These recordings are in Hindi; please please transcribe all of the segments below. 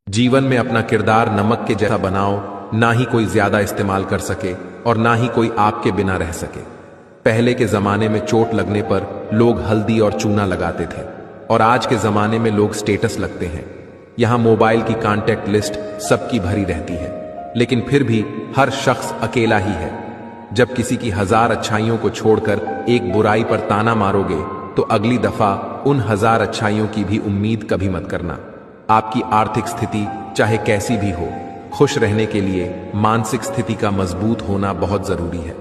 जीवन में अपना किरदार नमक के जैसा बनाओ, ना ही कोई ज्यादा इस्तेमाल कर सके और ना ही कोई आपके बिना रह सके। पहले के जमाने में चोट लगने पर लोग हल्दी और चूना लगाते थे और आज के जमाने में लोग स्टेटस लगते हैं। यहां मोबाइल की कांटेक्ट लिस्ट सबकी भरी रहती है, लेकिन फिर भी हर शख्स अकेला ही है। जब किसी की 1000 अच्छाइयों को छोड़कर एक बुराई पर ताना मारोगे तो अगली दफा उन 1000 अच्छाइयों की भी उम्मीद कभी मत करना। आपकी आर्थिक स्थिति चाहे कैसी भी हो, खुश रहने के लिए मानसिक स्थिति का मजबूत होना बहुत जरूरी है।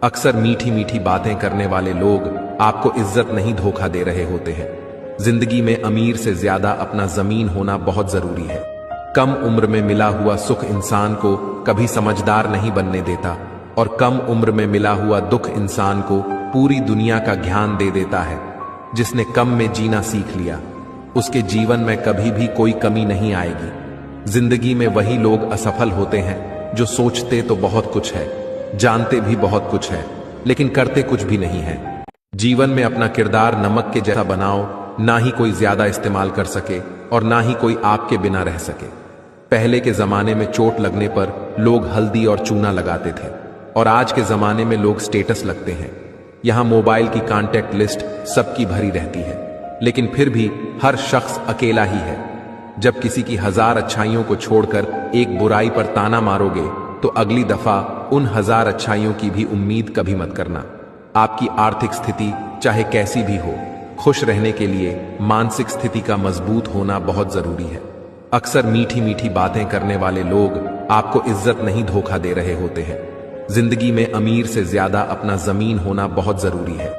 अक्सर मीठी मीठी बातें करने वाले लोग आपको इज्जत नहीं धोखा दे रहे होते हैं। जिंदगी में अमीर से ज्यादा अपना जमीन होना बहुत जरूरी है। कम उम्र में मिला हुआ सुख इंसान को कभी समझदार नहीं बनने देता और कम उम्र में मिला हुआ दुख इंसान को पूरी दुनिया का ज्ञान दे देता है। जिसने कम में जीना सीख लिया, उसके जीवन में कभी भी कोई कमी नहीं आएगी। जिंदगी में वही लोग असफल होते हैं जो सोचते तो बहुत कुछ है, जानते भी बहुत कुछ है, लेकिन करते कुछ भी नहीं है। जीवन में अपना किरदार नमक के जैसा बनाओ, ना ही कोई ज्यादा इस्तेमाल कर सके और ना ही कोई आपके बिना रह सके। पहले के जमाने में चोट लगने पर लोग हल्दी और चूना लगाते थे और आज के जमाने में लोग स्टेटस लगते हैं। यहां मोबाइल की कांटेक्ट लिस्ट सबकी भरी रहती है, लेकिन फिर भी हर शख्स अकेला ही है। जब किसी की 1000 अच्छाइयों को छोड़कर एक बुराई पर ताना मारोगे तो अगली दफा उन 1000 अच्छाइयों की भी उम्मीद कभी मत करना। आपकी आर्थिक स्थिति चाहे कैसी भी हो, खुश रहने के लिए मानसिक स्थिति का मजबूत होना बहुत जरूरी है। अक्सर मीठी मीठी बातें करने वाले लोग आपको इज्जत नहीं धोखा दे रहे होते हैं। जिंदगी में अमीर से ज्यादा अपना जमीन होना बहुत जरूरी है।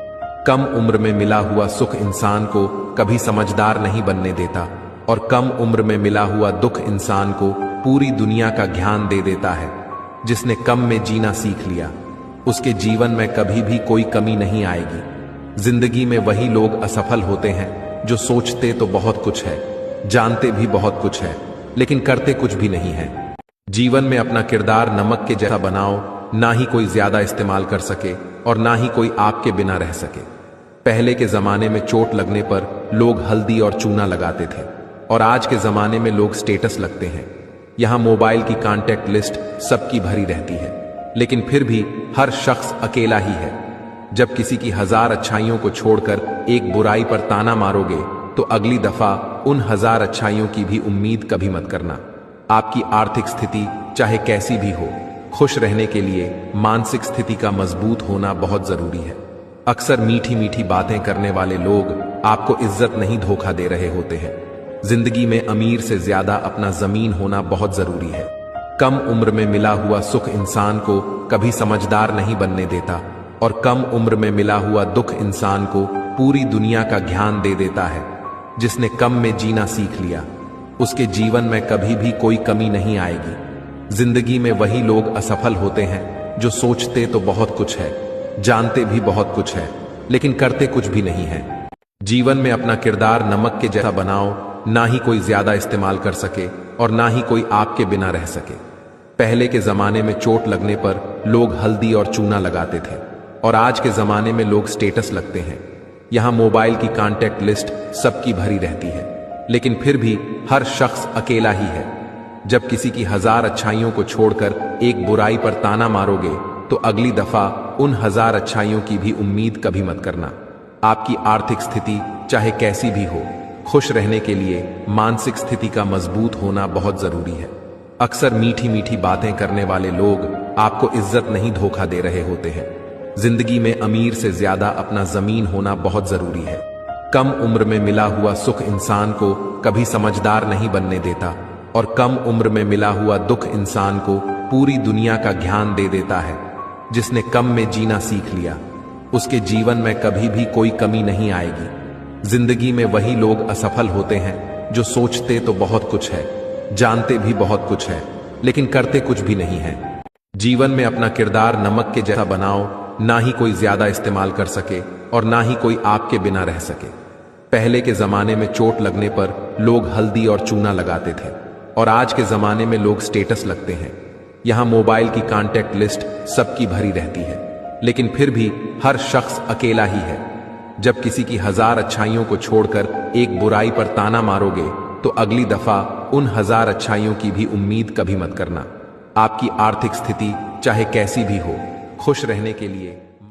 कम उम्र में मिला हुआ सुख इंसान को कभी समझदार नहीं बनने देता और कम उम्र में मिला हुआ दुख इंसान को पूरी दुनिया का ज्ञान दे देता है। जिसने कम में जीना सीख लिया, उसके जीवन में कभी भी कोई कमी नहीं आएगी। जिंदगी में वही लोग असफल होते हैं जो सोचते तो बहुत कुछ है, जानते भी बहुत कुछ है, लेकिन करते कुछ भी नहीं है। जीवन में अपना किरदार नमक के जैसा बनाओ, ना ही कोई ज्यादा इस्तेमाल कर सके और ना ही कोई आपके बिना रह सके। पहले के जमाने में चोट लगने पर लोग हल्दी और चूना लगाते थे और आज के जमाने में लोग स्टेटस लगते हैं। यहां मोबाइल की कांटेक्ट लिस्ट सबकी भरी रहती है, लेकिन फिर भी हर शख्स अकेला ही है। जब किसी की 1000 अच्छाइयों को छोड़कर एक बुराई पर ताना मारोगे तो अगली दफा उन 1000 अच्छाइयों की भी उम्मीद कभी मत करना। आपकी आर्थिक स्थिति चाहे कैसी भी हो, खुश रहने के लिए मानसिक स्थिति का मजबूत होना बहुत जरूरी है। अक्सर मीठी मीठी बातें करने वाले लोग आपको इज्जत नहीं धोखा दे रहे होते हैं। जिंदगी में अमीर से ज्यादा अपना जमीन होना बहुत जरूरी है। कम उम्र में मिला हुआ सुख इंसान को कभी समझदार नहीं बनने देता और कम उम्र में मिला हुआ दुख इंसान को पूरी दुनिया का ज्ञान दे देता है। जिसने कम में जीना सीख लिया, उसके जीवन में कभी भी कोई कमी नहीं आएगी। जिंदगी में वही लोग असफल होते हैं जो सोचते तो बहुत कुछ है, जानते भी बहुत कुछ है, लेकिन करते कुछ भी नहीं है। जीवन में अपना किरदार नमक के जैसा बनाओ, ना ही कोई ज्यादा इस्तेमाल कर सके और ना ही कोई आपके बिना रह सके। पहले के जमाने में चोट लगने पर लोग हल्दी और चूना लगाते थे और आज के जमाने में लोग स्टेटस लगते हैं। यहां मोबाइल की कांटेक्ट लिस्ट सबकी भरी रहती है, लेकिन फिर भी हर शख्स अकेला ही है। जब किसी की 1000 अच्छाइयों को छोड़कर एक बुराई पर ताना मारोगे तो अगली दफा उन 1000 अच्छाइयों की भी उम्मीद कभी मत करना। आपकी आर्थिक स्थिति चाहे कैसी भी हो, खुश रहने के लिए मानसिक स्थिति का मजबूत होना बहुत जरूरी है। अक्सर मीठी मीठी बातें करने वाले लोग आपको इज्जत नहीं धोखा दे रहे होते हैं। जिंदगी में अमीर से ज्यादा अपना जमीन होना बहुत जरूरी है। कम उम्र में मिला हुआ सुख इंसान को कभी समझदार नहीं बनने देता और कम उम्र में मिला हुआ दुख इंसान को पूरी दुनिया का ज्ञान दे देता है। जिसने कम में जीना सीख लिया, उसके जीवन में कभी भी कोई कमी नहीं आएगी। जिंदगी में वही लोग असफल होते हैं जो सोचते तो बहुत कुछ है, जानते भी बहुत कुछ है, लेकिन करते कुछ भी नहीं है। जीवन में अपना किरदार नमक के जैसा बनाओ, ना ही कोई ज्यादा इस्तेमाल कर सके और ना ही कोई आपके बिना रह सके। पहले के जमाने में चोट लगने पर लोग हल्दी और चूना लगाते थे और आज के जमाने में लोग स्टेटस लगते हैं। यहां मोबाइल की कांटेक्ट लिस्ट सबकी भरी रहती है, लेकिन फिर भी हर शख्स अकेला ही है। जब किसी की 1000 अच्छाइयों को छोड़कर एक बुराई पर ताना मारोगे तो अगली दफा उन 1000 अच्छाइयों की भी उम्मीद कभी मत करना। आपकी आर्थिक स्थिति चाहे कैसी भी हो, खुश रहने के लिए